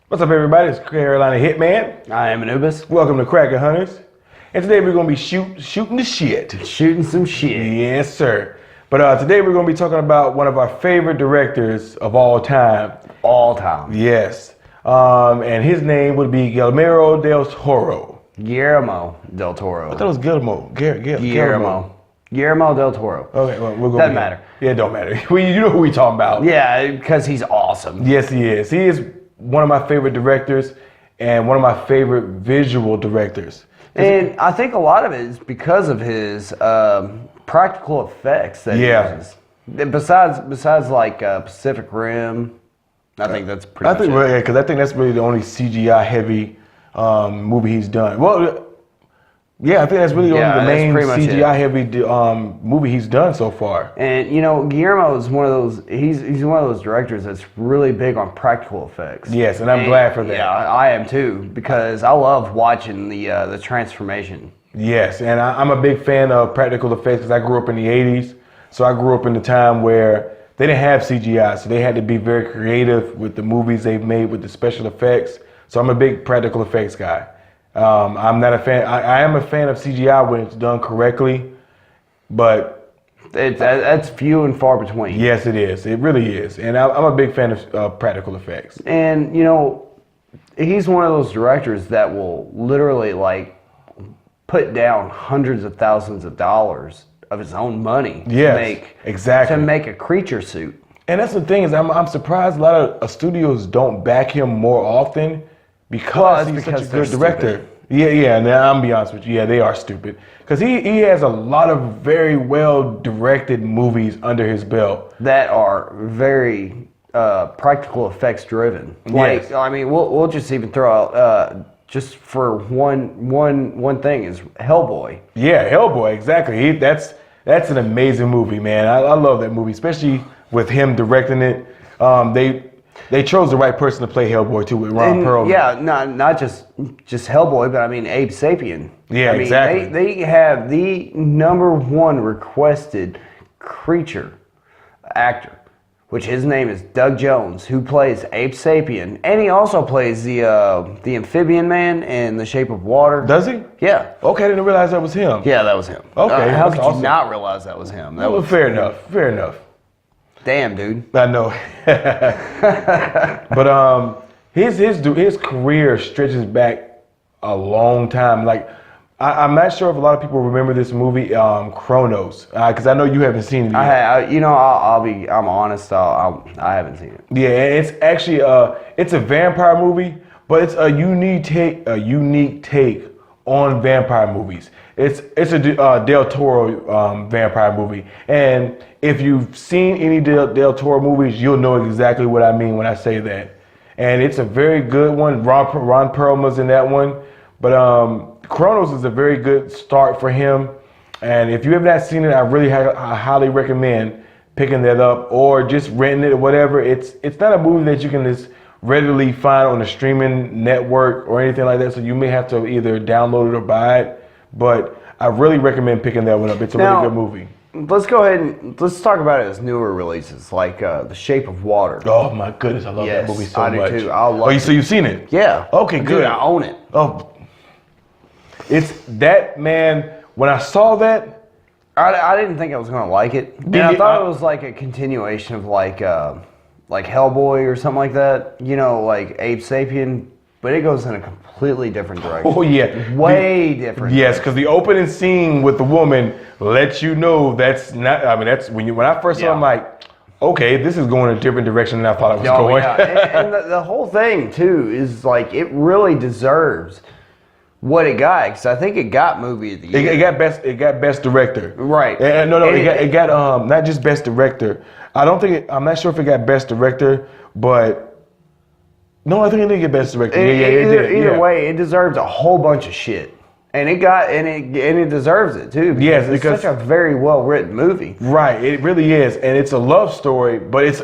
What's up, everybody? It's Carolina Hitman. I am Anubis. Welcome to Cracker Hunters. And today we're going to be shooting the shit. Shooting some shit. Yes, sir. But today we're going to be talking about one of our favorite directors of all time. All time. Yes. And his name would be Guillermo Del Toro. Guillermo Del Toro. I thought it was Guillermo. Guillermo Del Toro. Okay, well, we'll go. Doesn't matter. Yeah, it don't matter. You know who we talking about. Yeah, because he's awesome. Yes, he is. He is one of my favorite directors and one of my favorite visual directors. And I think a lot of it is because of his practical effects that he uses. Besides like Pacific Rim, I think that's pretty much it. Because I think that's really the only CGI heavy movie he's done. Well, yeah, I think that's really only the main CGI heavy movie he's done so far. And you know, Guillermo is one of those. He's one of those directors that's really big on practical effects. Yes, and I'm glad for that. Yeah, I am too, because I love watching the transformation. Yes, and I'm a big fan of practical effects because I grew up in the '80s. So I grew up in the time where they didn't have CGI, so they had to be very creative with the movies they've made with the special effects. So I'm a big practical effects guy. I'm not a fan. I am a fan of CGI when it's done correctly, but that's few and far between. Yes, it is. It really is. And I'm a big fan of practical effects. And you know, he's one of those directors that will literally like put down hundreds of thousands of dollars of his own money to make a creature suit. And that's the thing is, I'm surprised a lot of studios don't back him more often. Because he's such a good director. Yeah, and I'm gonna be honest with you, yeah, they are stupid. Because he has a lot of very well directed movies under his belt. That are very practical effects driven. Like, yes. I mean, we'll just even throw out, just for one thing is Hellboy. Yeah, Hellboy, exactly. That's an amazing movie, man. I love that movie, especially with him directing it. They chose the right person to play Hellboy too, with Ron Perlman. Yeah, not just Hellboy, but I mean Abe Sapien. Yeah, exactly. They have the #1 requested creature actor, which his name is Doug Jones, who plays Abe Sapien, and he also plays the amphibian man in The Shape of Water. Does he? Yeah. Okay, I didn't realize that was him. Yeah, that was him. Okay, how could you not realize that was him? That was fair enough. Fair enough. Damn, dude. I know. But his career stretches back a long time. Like, I'm not sure if a lot of people remember this movie, Chronos, because I know you haven't seen it yet. I'm honest. I haven't seen it. Yeah, it's actually it's a vampire movie, but it's a unique take on vampire movies. It's a Del Toro vampire movie, and if you've seen any Del Toro movies, you'll know exactly what I mean when I say that. And it's a very good one. Ron Perlman's in that one, but Chronos is a very good start for him. And if you have not seen it, I highly recommend picking that up or just renting it or whatever. It's not a movie that you can just readily find on a streaming network or anything like that, so you may have to either download it or buy it. But I really recommend picking that one up. It's a really good movie. Let's go ahead and let's talk about it as newer releases, like The Shape of Water. Oh my goodness, I love that movie so much. I do too. I love it. So you've seen it? Yeah. Okay, good. Dude, I own it. Oh, it's that, man. When I saw that, I didn't think I was gonna like it. And I thought it was like a continuation of like Hellboy or something like that. You know, like Abe Sapien. But it goes in a completely different direction. Oh yeah, way different. Yes, because the opening scene with the woman lets you know that's not. I mean, that's when I first saw it, I'm like, okay, this is going a different direction than I thought it was going. Yeah. and the whole thing too is like it really deserves what it got, because I think it got movie of the year. It got best director. Right. It got not just best director. I'm not sure if it got best director, but. No, I think it did get best director. Either way, it deserves a whole bunch of shit, and it deserves it too. Because it's such a very well written movie. Right, it really is, and it's a love story, but it's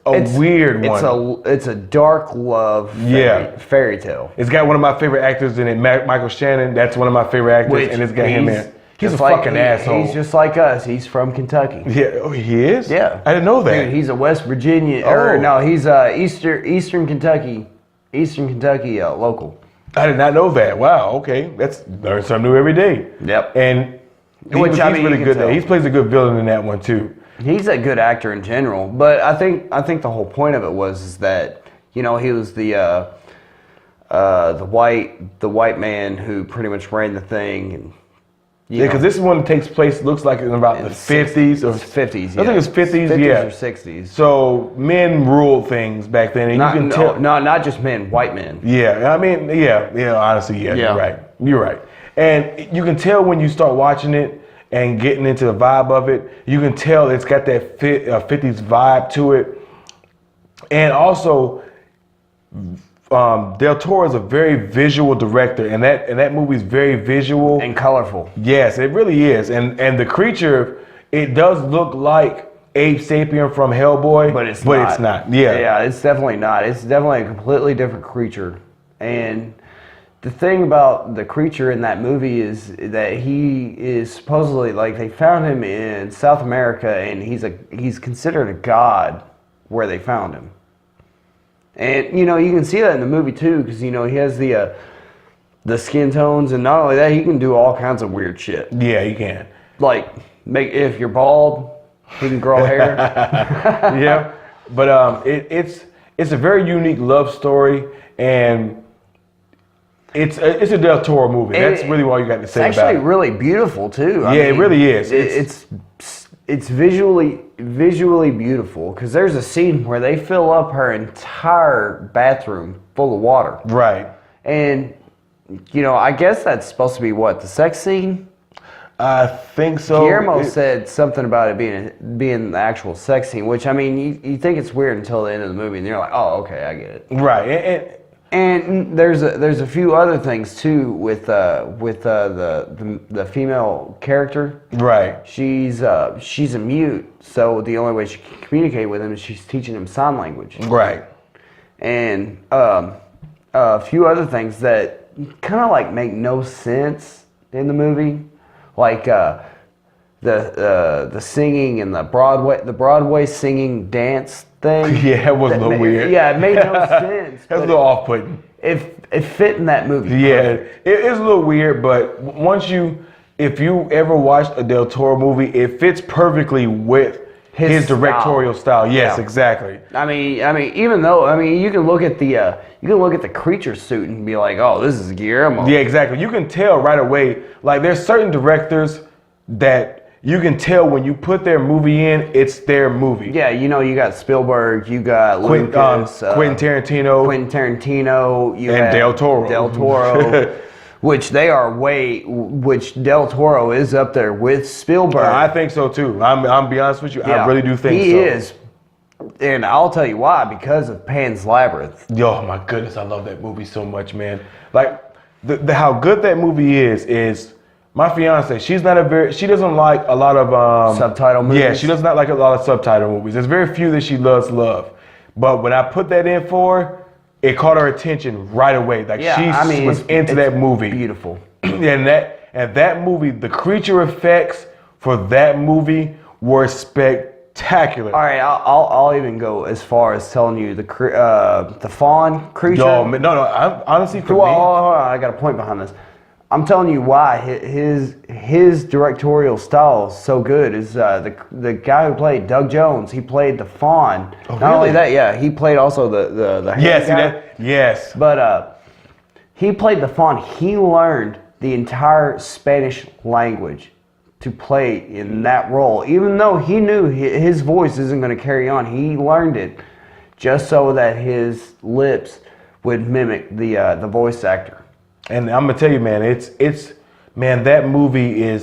a weird one. It's a dark love fairy tale. It's got one of my favorite actors in it, Michael Shannon. That's one of my favorite actors, and it's got him in. He's a fucking asshole. He's just like us. He's from Kentucky. Yeah, oh, he is? Yeah. I didn't know that. Dude, he's a West Virginia, he's Eastern Kentucky Eastern Kentucky local. I did not know that. Wow. Okay, that's learn something new every day. Yep. And he's really good. He plays a good villain in that one too. He's a good actor in general, but I think the whole point of it was that he was the white man who pretty much ran the thing, and because this one takes place, looks like in about the 50s or 50s. Yeah. I think it's 50s, 50s yeah, or 60s. So men ruled things back then, and you can tell. Not just men, white men. Yeah, I mean, honestly, yeah, you're right, and you can tell when you start watching it and getting into the vibe of it. You can tell it's got that 50s vibe to it, and also. Del Toro is a very visual director, and that movie is very visual and colorful. Yes, it really is, and the creature, it does look like Ape Sapien from Hellboy, but it's not. Yeah, it's definitely not. It's definitely a completely different creature. And the thing about the creature in that movie is that he is supposedly, like, they found him in South America, and he's considered a god where they found him. And, you can see that in the movie, too, because, he has the skin tones, and not only that, he can do all kinds of weird shit. Yeah, he can. Like, if you're bald, he can grow hair. Yeah, but it's a very unique love story, and it's a Del Toro movie. That's really all you got to say about it. It's actually really beautiful, too. I mean, it really is. It's visually beautiful, because there's a scene where they fill up her entire bathroom full of water. Right. And, I guess that's supposed to be what, the sex scene? I think so. Guillermo said something about it being the actual sex scene, which, I mean, you think it's weird until the end of the movie, and you're like, oh, okay, I get it. Right. And there's a few other things too with the female character. Right. She's a mute, so the only way she can communicate with him is she's teaching him sign language. Right. And a few other things that kind of like make no sense in the movie, like the singing and the Broadway singing dance thing. Yeah, it was a little weird. Yeah, it made no sense. It was a little off-putting. It fit in that movie. Yeah, it is a little weird, but if you ever watched a Del Toro movie, it fits perfectly with his directorial style. Yes, yeah. Exactly. I mean, even though you can look at the creature suit and be like, oh, this is Guillermo. Yeah, exactly. You can tell right away. Like, there's certain directors that you can tell when you put their movie in, it's their movie. Yeah, you got Spielberg, you got Lucas, Quentin Tarantino, and Del Toro. Del Toro, which Del Toro is up there with Spielberg. I think so too. I'm be honest with you, yeah, I really do think so. He is. And I'll tell you why, because of Pan's Labyrinth. Oh my goodness, I love that movie so much, man. Like, how good that movie is. My fiance, she doesn't like a lot of subtitle movies. Yeah, she does not like a lot of subtitle movies. There's very few that she love. But when I put that in for her, it caught her attention right away. Like, she was into that movie. Beautiful. And that movie, the creature effects for that movie were spectacular. All right, I'll even go as far as telling you the fawn creature. No. I'm honestly, for me, hold on, I got a point behind this. I'm telling you why his directorial style is so good. Is the guy who played Doug Jones? He played the fawn. Oh, really? Not only that, yeah, he played also the yes. But he played the fawn. He learned the entire Spanish language to play in that role, even though he knew his voice isn't going to carry on. He learned it just so that his lips would mimic the voice actor. And I'm gonna tell you, man, that movie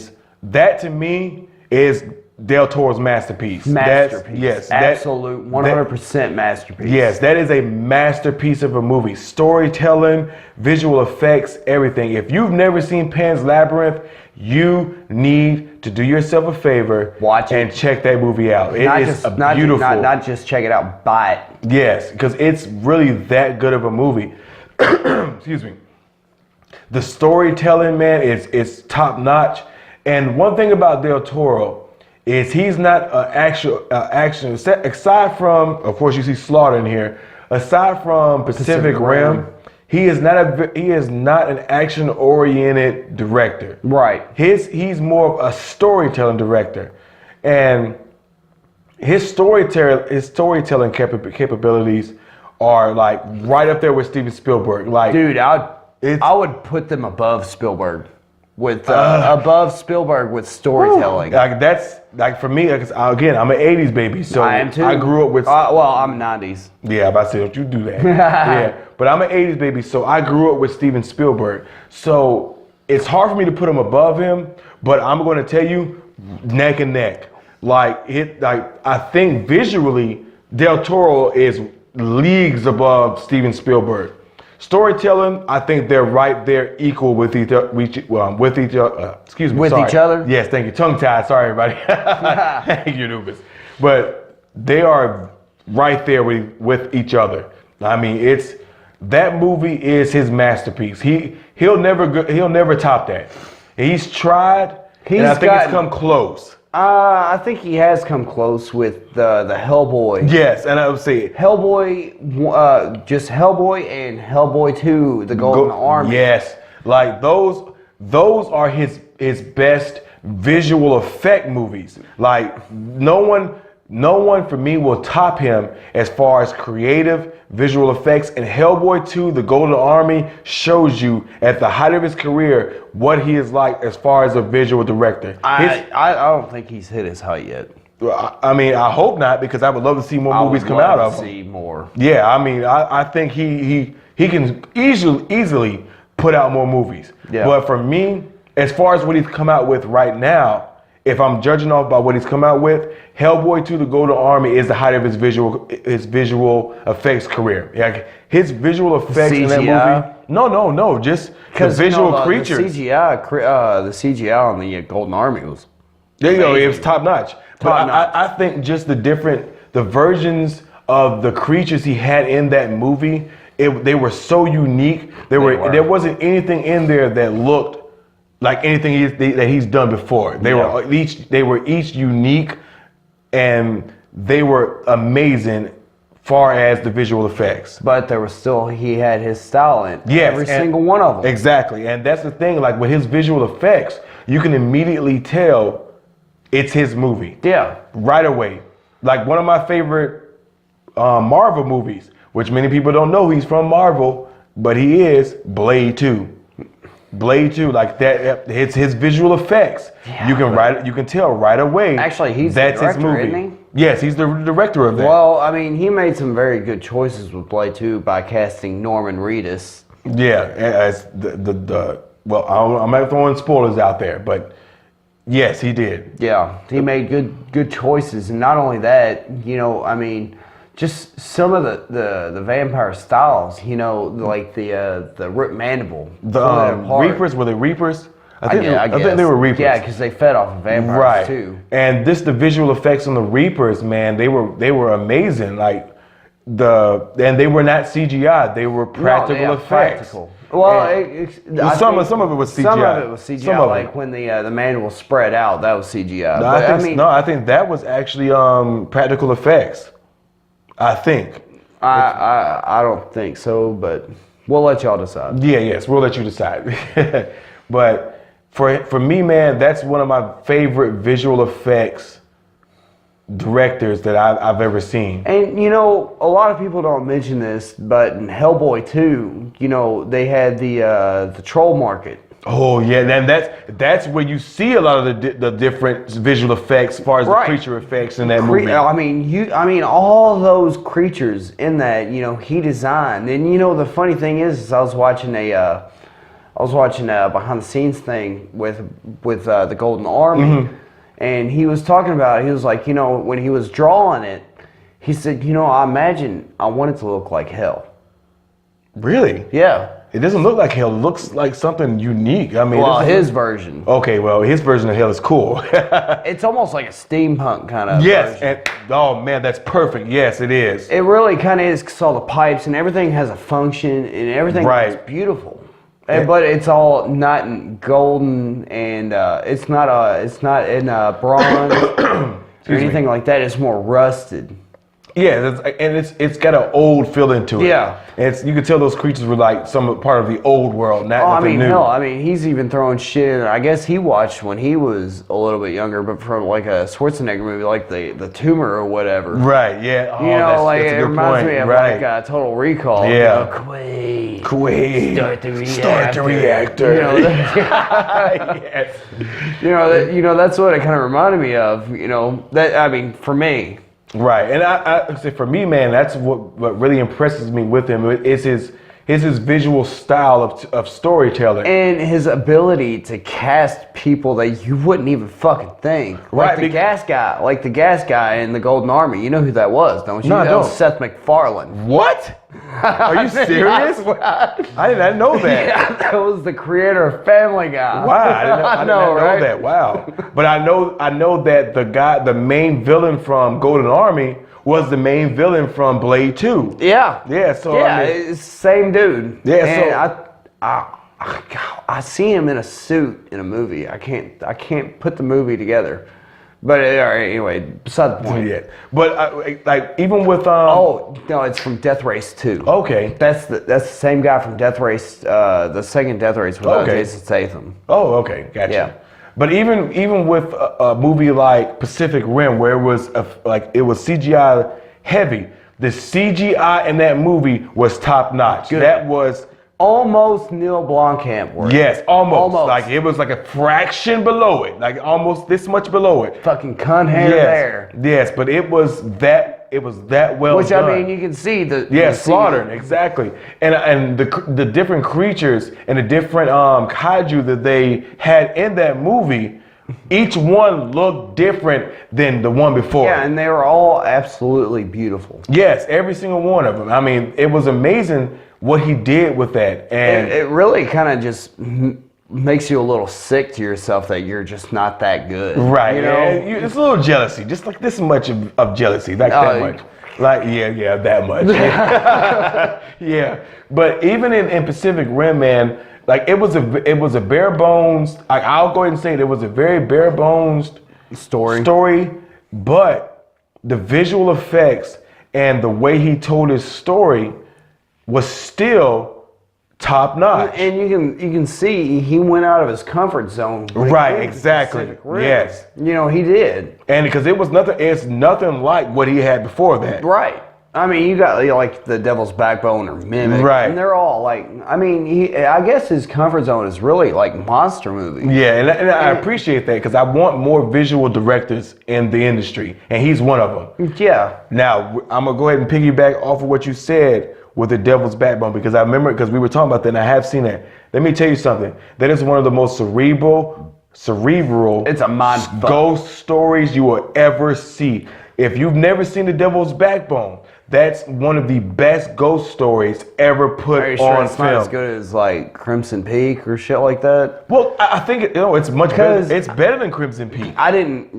to me is Del Toro's masterpiece. Yes, absolute 100% masterpiece. Yes, that is a masterpiece of a movie. Storytelling, visual effects, everything. If you've never seen Pan's Labyrinth, you need to do yourself a favor, watch it, and check that movie out. It is beautiful. Not just check it out, buy it. Yes, because it's really that good of a movie. Excuse me. The storytelling, man, is top notch. And one thing about Del Toro is he's not an action. Aside from, of course, you see Slaughter in here. aside from Pacific Rim, he is not an action-oriented director. Right. He's more of a storytelling director, and his storytelling capabilities are like right up there with Steven Spielberg. Like, dude, I would put them above Spielberg with storytelling. Like that's like for me. Like, again, I'm an '80s baby, so I am too. I grew up with. Well, I'm '90s. Yeah, I'm about to say, don't you do that? Yeah, but I'm an '80s baby, so I grew up with Steven Spielberg. So it's hard for me to put him above him, but I'm going to tell you, neck and neck. Like I think visually, Del Toro is leagues above Steven Spielberg. Storytelling, I think they're right there, equal with each other. Excuse me. With sorry. each other? Yes, thank you. Tongue tied. Sorry, everybody. Thank you, Nubis. But they are right there with each other. I mean, that movie is his masterpiece. He'll never top that. He's tried, and I think it's come close. I think he has come close with the Hellboy. Yes, and I would say Hellboy, just Hellboy and Hellboy 2, The Golden Army. Yes, like those are his best visual effect movies. Like no one for me will top him as far as creative visual effects. And Hellboy 2, The Golden Army shows you at the height of his career what he is like as far as a visual director. I don't think he's hit his height yet. I mean, I hope not, because I would love to see more movies come out of him. See more. Yeah, I mean, I think he can easily put out more movies. Yeah. But for me, as far as what he's come out with right now, if I'm judging off by what he's come out with, Hellboy 2: The Golden Army is the height of his visual effects career. Like his visual effects in that movie. No, just the visual creatures. The CGI on the Golden Army was. There you go. It was top notch. But I think just the versions of the creatures he had in that movie, they were so unique. There wasn't anything in there that looked like anything that he's done before. They were each unique, and they were amazing far as the visual effects. But he had his style in every single one of them. Exactly, and that's the thing. Like with his visual effects, you can immediately tell it's his movie. Yeah, right away. Like one of my favorite Marvel movies, which many people don't know he's from Marvel, but he is Blade 2. Blade 2, like that, it's his visual effects. Yeah, you can tell right away. Actually, that's the director, his movie. isn't he? Yes, he's the director of that. Well, I mean, he made some very good choices with Blade 2 by casting Norman Reedus. Yeah, as well, I'm not throwing spoilers out there, but yes, he did. Yeah, he made good choices, and not only that, I mean, just some of the vampire styles, like the Rip Mandible. The Reapers, were they Reapers? I think they were Reapers. Yeah, because they fed off of vampires too. And the visual effects on the Reapers, man, they were amazing. Like and they were not CGI; they were practical effects. Practical. Well, some of it was CGI. Some of it was CGI. Like when the mandible spread out, that was CGI. I think that was actually practical effects. I think. I don't think so, but we'll let y'all decide. Yes, we'll let you decide. But for me, man, that's one of my favorite visual effects directors that I've ever seen. And a lot of people don't mention this, but in Hellboy 2, they had the troll market. Oh yeah, and that's where you see a lot of the different visual effects as far as the creature effects in that movie. I mean, all those creatures in that, he designed. And the funny thing is I was watching a behind the scenes thing with the Golden Army, and he was talking about it. He was like, when he was drawing it, he said, I imagine I want it to look like hell. Really? Yeah. It doesn't look like hell. It looks like something unique. I mean, his version. Okay, well, his version of hell is cool. It's almost like a steampunk kind of version. And oh man, that's perfect. Yes, it is. It really kind of is, because all the pipes and everything has a function and everything is beautiful. But it's all not in golden, and it's not in bronze or anything like that. It's more rusted. Yeah, and it's got an old feeling to it. Yeah. You could tell those creatures were like some part of the old world, not nothing new. Hell, he's even throwing shit in. I guess he watched when he was a little bit younger, but from like a Schwarzenegger movie, like the Tumor or whatever. Right. Yeah. Oh, You know, like that's a it good reminds point. me of right. like Total Recall. Yeah. Quaid. Start the reactor. You know, Yes. that's what it kind of reminded me of. You know, for me. Right, and I say for me, man, that's what really impresses me with him is his visual style of storytelling And his ability to cast people that you wouldn't even fucking think. Right, The gas guy in the Golden Army. You know who that was, don't you? No, I That was don't. Seth MacFarlane. What? Are you serious? I did not know that. Yeah, that was the creator of Family Guy. Wow, I did not know right? that. Wow, but I know that the main villain from Golden Army was the main villain from Blade 2. Yeah. Yeah, so yeah, I mean, it's same dude. Yeah, And I see him in a suit in a movie. I can't put the movie together. But all right, anyway, beside the point. yeah. But like even with Oh no, it's from Death Race 2. Okay. That's the same guy from Death Race. The second Death Race without Okay. Jason Statham. Oh, okay, gotcha. Yeah. But even with a movie like Pacific Rim, where it was CGI heavy, the CGI in that movie was top notch. Good. That was Almost Neil Blomkamp work. yes, almost. Almost. Like it was like a fraction below it, like almost this much below it. Fucking cunt hair Yes, there. yes, but it was that well Which done. I mean, you can see the slaughtering, exactly, and the different creatures and the different kaiju that they had in that movie, each one looked different than the one before. Yeah, and they were all absolutely beautiful. Yes, every single one of them. I mean, it was amazing what he did with that, and It really kind of just makes you a little sick to yourself that you're just not that good. right, You know? it's a little jealousy, just like this much of jealousy, like that much. Like yeah, that much. Yeah, but even in Pacific Rim, man, like it was a bare bones. Like I'll go ahead and say it was a very bare bones story, but the visual effects and the way he told his story was still top notch. And you can see he went out of his comfort zone. when it Right, came to exactly. Pacific Rim. Yes. You know, he did. And because it's nothing like what he had before that. Right. I mean, you got like the Devil's Backbone or Mimic. Right. And they're all like, I mean, I guess his comfort zone is really like monster movies. Yeah, and I appreciate that because I want more visual directors in the industry, and he's one of them. Yeah. Now, I'm going to go ahead and piggyback off of what you said with the Devil's Backbone because I remember, because we were talking about that and I have seen that. Let me tell you something. That is one of the most cerebral, It's a mind fuck. ghost stories you will ever see. If you've never seen the Devil's Backbone, that's one of the best ghost stories ever put Are you sure on it's film. not as good as like Crimson Peak or shit like that? Well, I think it's much better. Because It's better than Crimson Peak. I didn't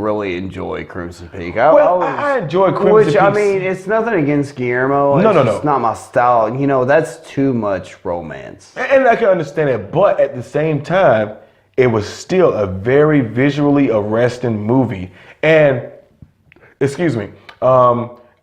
really enjoy Crimson Peak. I enjoy Crimson Which Peak. I mean, it's nothing against Guillermo. No. It's not my style. You know, that's too much romance. And I can understand it, but at the same time, it was still a very visually arresting movie. And, excuse me,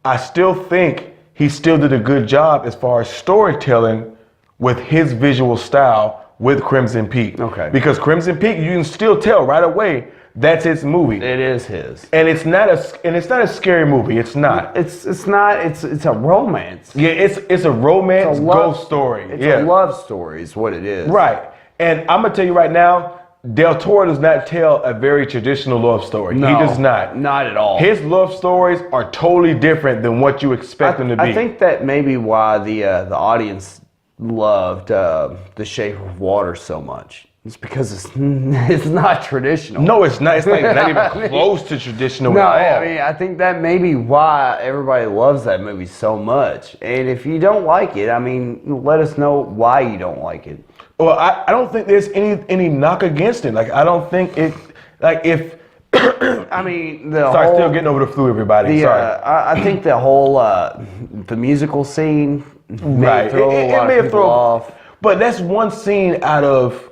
I still think he still did a good job as far as storytelling with his visual style with Crimson Peak. Okay. Because Crimson Peak, you can still tell right away that's his movie. It is his. And it's not a scary movie. It's not. It's not. It's a romance. Yeah, it's a romance ghost story. It's yeah. a love story is what it is. Right. And I'm gonna tell you right now, Del Toro does not tell a very traditional love story. No, He does not. Not at all. His love stories are totally different than what you expect them to be. I think that may be why the audience loved The Shape of Water so much. It's because it's not traditional. No, it's not. It's like not even close to traditional No, at all. I mean, I think that may be why everybody loves that movie so much. And if you don't like it, I mean, let us know why you don't like it. Well, I don't think there's any knock against it. Like, I don't think it, like if, I mean, sorry, still getting over the flu, everybody. Sorry. I think the whole the musical scene may throw a lot of people off. But that's one scene out of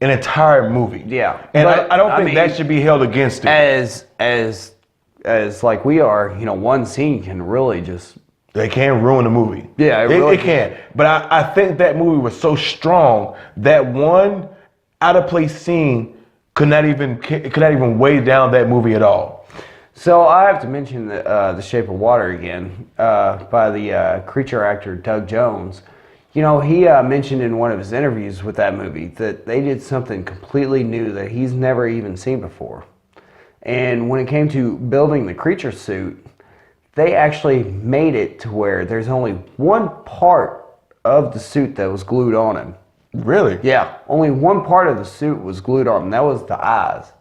an entire movie. Yeah, And but, I don't think mean, that should be held against it. As as like we are, one scene can really just. They can ruin the movie. Yeah, it can. But I think that movie was so strong that one out of place scene could not even weigh down that movie at all. So I have to mention The Shape of Water again, by the creature actor Doug Jones. He mentioned in one of his interviews with that movie that they did something completely new that he's never even seen before. And when it came to building the creature suit, they actually made it to where there's only one part of the suit that was glued on him. Really? Yeah, only one part of the suit was glued on him. That was the eyes.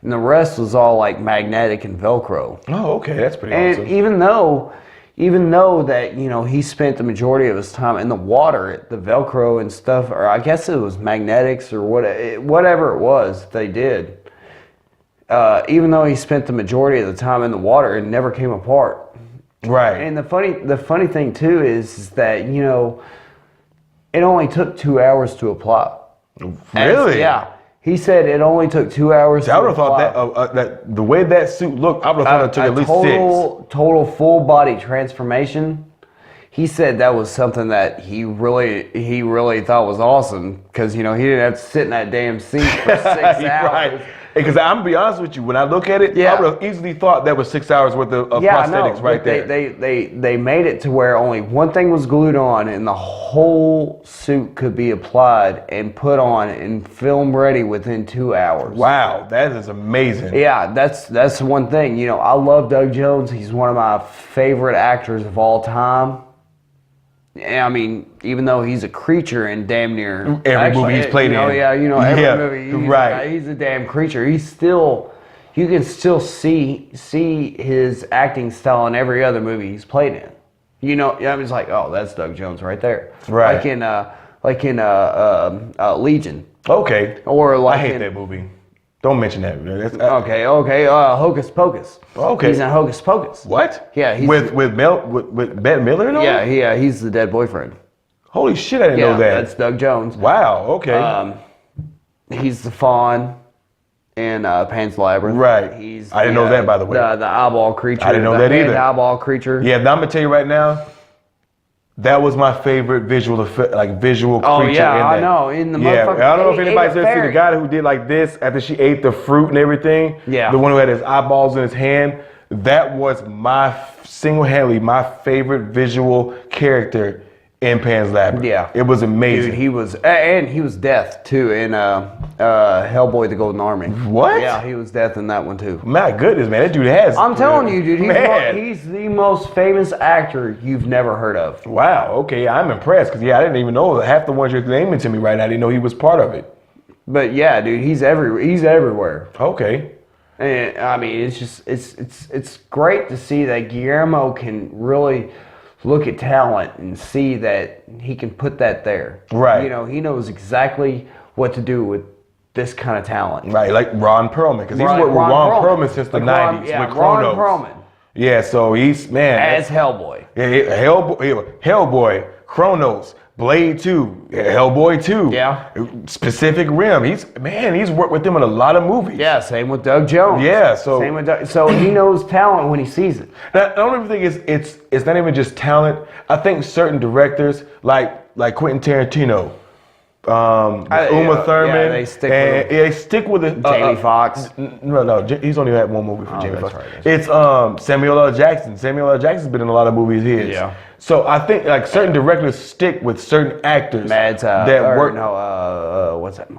And the rest was all like magnetic and Velcro. Oh, okay, that's pretty and awesome. Even though that, he spent the majority of his time in the water, the Velcro and stuff, or I guess it was magnetics or whatever it was they did. Even though he spent the majority of the time in the water, it never came apart. Right. And the funny thing too is that it only took 2 hours to apply. Really? Yeah. He said it only took 2 hours. I would have thought that the way that suit looked, I would have thought it took at least total full body transformation. He said that was something that he really thought was awesome because he didn't have to sit in that damn seat for 6 hours. Right. Because I'm gonna be honest with you, when I look at it, I would have easily thought that was 6 hours worth of prosthetics right there. They made it to where only one thing was glued on, and the whole suit could be applied and put on and film ready within 2 hours. Wow, that is amazing. Yeah, that's one thing. I love Doug Jones. He's one of my favorite actors of all time. I mean, even though he's a creature in damn near every movie he's played in. Every movie, he's a damn creature. You can still see his acting style in every other movie he's played in. It's like, oh, that's Doug Jones right there. Right. Like in Legion. Okay. Or like I hate that movie. Don't mention that. Okay. Hocus Pocus. Okay. He's in Hocus Pocus. What? Yeah. He's with Bette Miller and all? Yeah. He's the dead boyfriend. Holy shit! I didn't know that. That's Doug Jones. Wow. Okay. He's the fawn in Pan's Labyrinth. Right. I didn't know that, by the way. The eyeball creature. I didn't know that either. The eyeball creature. Yeah. Now I'm gonna tell you right now. That was my favorite visual creature. Oh yeah, in I that. know. In the yeah, motherfucker. I don't know if anybody's ever seen the guy who did like this after she ate the fruit and everything. Yeah. The one who had his eyeballs in his hand. That was single-handedly my favorite visual character in Pan's Labyrinth. Yeah. It was amazing. Dude, he was Death too in Hellboy: The Golden Army. What? Yeah, he was Death in that one too. My goodness, man, that dude has. I'm telling you, dude, he's he's the most famous actor you've never heard of. Wow. Okay, I'm impressed because I didn't even know half the ones you're naming to me right now. I didn't know he was part of it. But yeah, dude, he's everywhere. Okay. And I mean, it's great to see that Guillermo can really look at talent and see that he can put that there. Right. He knows exactly what to do with this kind of talent. Right, like Ron Perlman, because he's worked with Ron Perlman since the 90s with Chronos. Ron Perlman. Yeah, so he's, man. As Hellboy. Yeah, Hellboy, Chronos, Blade 2, Hellboy 2. Yeah. Specific Rim. He's worked with them in a lot of movies. Yeah, same with Doug Jones. Yeah, so. Same with Doug. So he knows talent when he sees it. Now, I don't even think it's not even just talent. I think certain directors, like Quentin Tarantino, Uma Thurman, yeah, they stick with it. Jamie Foxx. No, he's only had one movie for Jamie Foxx. Right, it's Samuel L. Jackson. Samuel L. Jackson's been in a lot of movies his. Yeah. So I think like certain directors stick with certain actors what's that?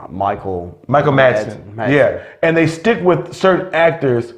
Michael Madsen. Yeah, and they stick with certain actors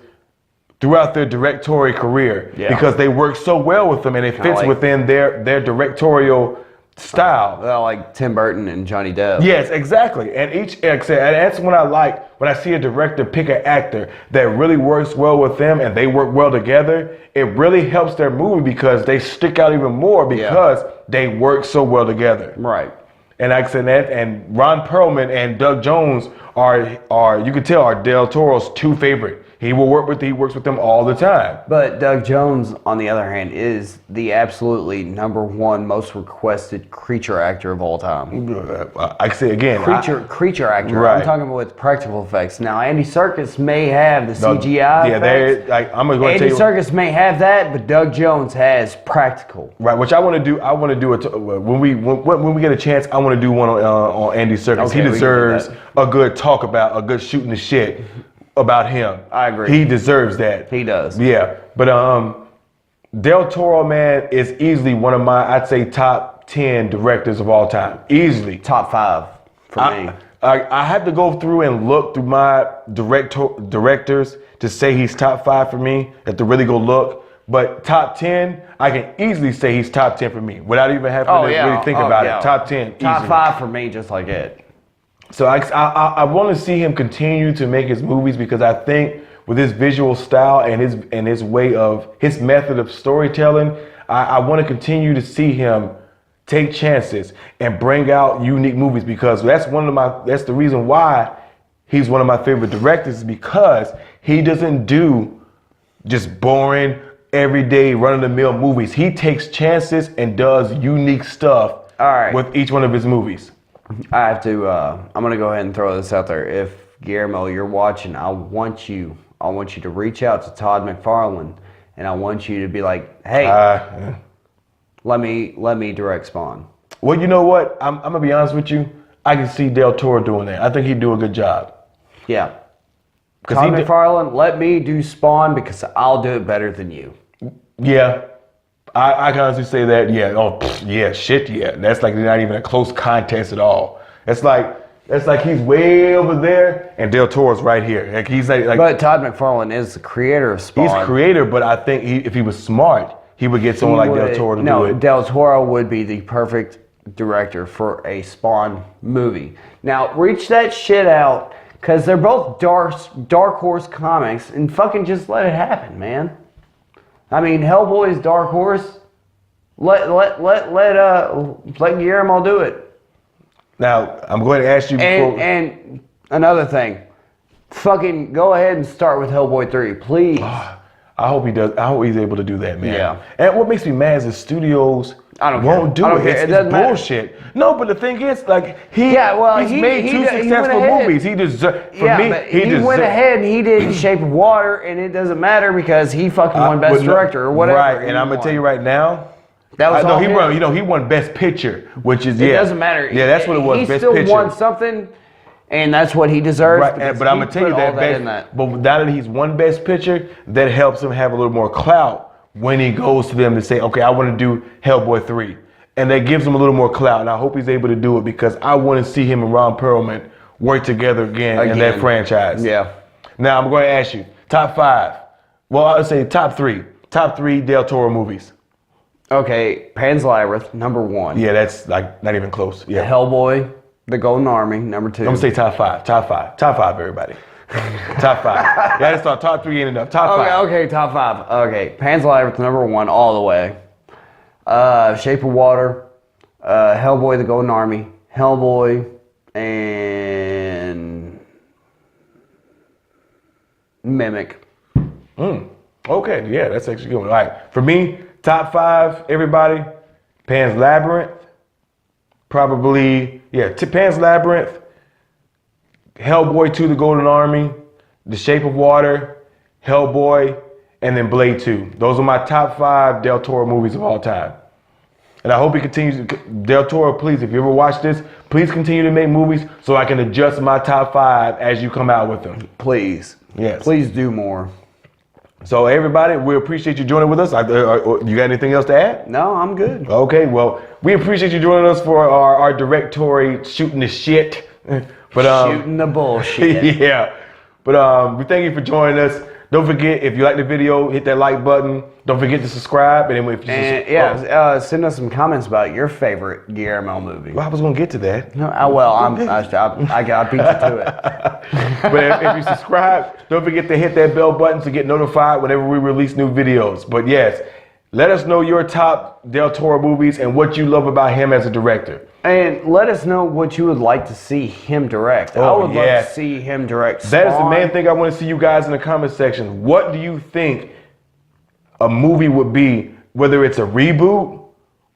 throughout their directorial career because they work so well with them and it fits within their directorial style. Like Tim Burton and Johnny Depp. Yes, exactly. And that's when I see a director pick an actor that really works well with them and they work well together. It really helps their movie because they stick out even more because they work so well together. Right. And like I said, and Ron Perlman and Doug Jones are you can tell are Del Toro's two favorite He works with them all the time. But Doug Jones, on the other hand, is the absolutely #1 most requested creature actor of all time. I say again, Creature actor. Right. I'm talking about with practical effects. Now, Andy Serkis may have the CGI effects. I'm going to tell you. Andy Serkis may have that, but Doug Jones has practical. Right, which I want to do. I want to do it when we get a chance. I want to do one on Andy Serkis. Okay, he deserves a good talk about a good shooting the shit about him. I agree. He deserves that. He does. Yeah, but Del Toro, man, is easily one of my, I'd say, top 10 directors of all time. Easily. Top 5 for me. I had to go through and look through my directors to say he's top 5 for me. I have to really go look. But top 10, I can easily say he's top 10 for me without even having to really think about it. Top 10. Top easily. 5 for me, just like it. So I want to see him continue to make his movies because I think with his visual style and his way of his method of storytelling, I want to continue to see him take chances and bring out unique movies because that's the reason why he's one of my favorite directors is because he doesn't do just boring everyday run-of-the-mill movies. He takes chances and does unique stuff with each one of his movies. I have to. I'm gonna go ahead and throw this out there. If Guillermo, you're watching, I want you to reach out to Todd McFarlane, and I want you to be like, "Hey, let me direct Spawn." Well, you know what? I'm gonna be honest with you. I can see Del Toro doing that. I think he'd do a good job. Yeah. Todd McFarlane, let me do Spawn because I'll do it better than you. Yeah. I can honestly say that, yeah. Oh, yeah, shit, yeah. That's like not even a close contest at all. It's like he's way over there and Del Toro's right here. Like he's like. But Todd McFarlane is the creator of Spawn. He's creator, but I think if he was smart, he would get someone like Del Toro to do it. Del Toro would be the perfect director for a Spawn movie. Now, reach that shit out because they're both Dark Horse comics and fucking just let it happen, man. I mean, Hellboy's Dark Horse. Let Guillermo do it. Now, I'm going to ask you before. And another thing, fucking go ahead and start with Hellboy 3, please. I hope he does. I hope he's able to do that, man. Yeah. And what makes me mad is the studios won't do it. It's bullshit. No, but the thing is, like he's made two successful movies. He deserves. He went ahead and he did Shape of Water, and it doesn't matter because he fucking won Best Director or whatever. Right, and I'm gonna tell you right now. That was all he won. You know, he won Best Picture, which is It doesn't matter. Yeah, that's what it was. Best Picture. He still won something, and that's what he deserves. Right, but I'm gonna tell you that. But now that he's won Best Picture, that helps him have a little more clout when he goes to them to say, okay, I want to do Hellboy 3. And that gives him a little more clout. And I hope he's able to do it because I want to see him and Ron Perlman work together again in that franchise. Yeah. Now I'm going to ask you, top 5. Well, I would say top 3. Top 3 Del Toro movies. Okay, Pan's Labyrinth, #1. Yeah, that's like not even close. Yeah. Hellboy, The Golden Army, #2. I'm going to say top 5. Top 5. Top 5, everybody. Top 5. Yeah, that's not top 3 ain't enough. Top 5. Okay, top 5. Okay, Pan's Labyrinth, #1 all the way. Shape of Water, Hellboy, The Golden Army, Hellboy, and Mimic. Okay, yeah, that's actually good. All right, for me, top 5, everybody, Pan's Labyrinth, probably, Pan's Labyrinth, Hellboy 2, The Golden Army, The Shape of Water, Hellboy, and then Blade 2. Those are my top 5 Del Toro movies of all time. And I hope he continues. Del Toro, please, if you ever watch this, please continue to make movies so I can adjust my top 5 as you come out with them. Please. Yes. Please do more. So everybody, we appreciate you joining with us. You got anything else to add? No, I'm good. Okay, well, we appreciate you joining us for our directory shooting the shit. But shooting the bullshit. Yeah. But we thank you for joining us. Don't forget, if you like the video, hit that like button. Don't forget to subscribe. And then send us some comments about your favorite Guillermo movie. Well, I was gonna get to that. No, I got beat you to it. But if you subscribe, don't forget to hit that bell button to get notified whenever we release new videos. But yes, let us know your top Del Toro movies and what you love about him as a director. And let us know what you would like to see him direct. I would love to see him direct Spawn. That is the main thing I want to see you guys in the comment section. What do you think a movie would be, whether it's a reboot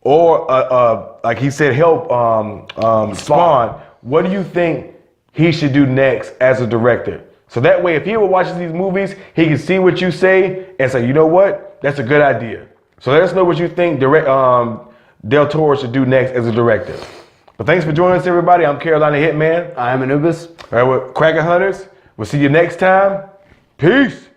or like he said, Spawn. What do you think he should do next as a director? So that way, if he ever watches these movies, he can see what you say and say, you know what, that's a good idea. So let us know what you think Del Toro should do next as a director. But thanks for joining us, everybody. I'm Carolina Hitman. I'm Anubis. All right, we're Cracker Hunters. We'll see you next time. Peace.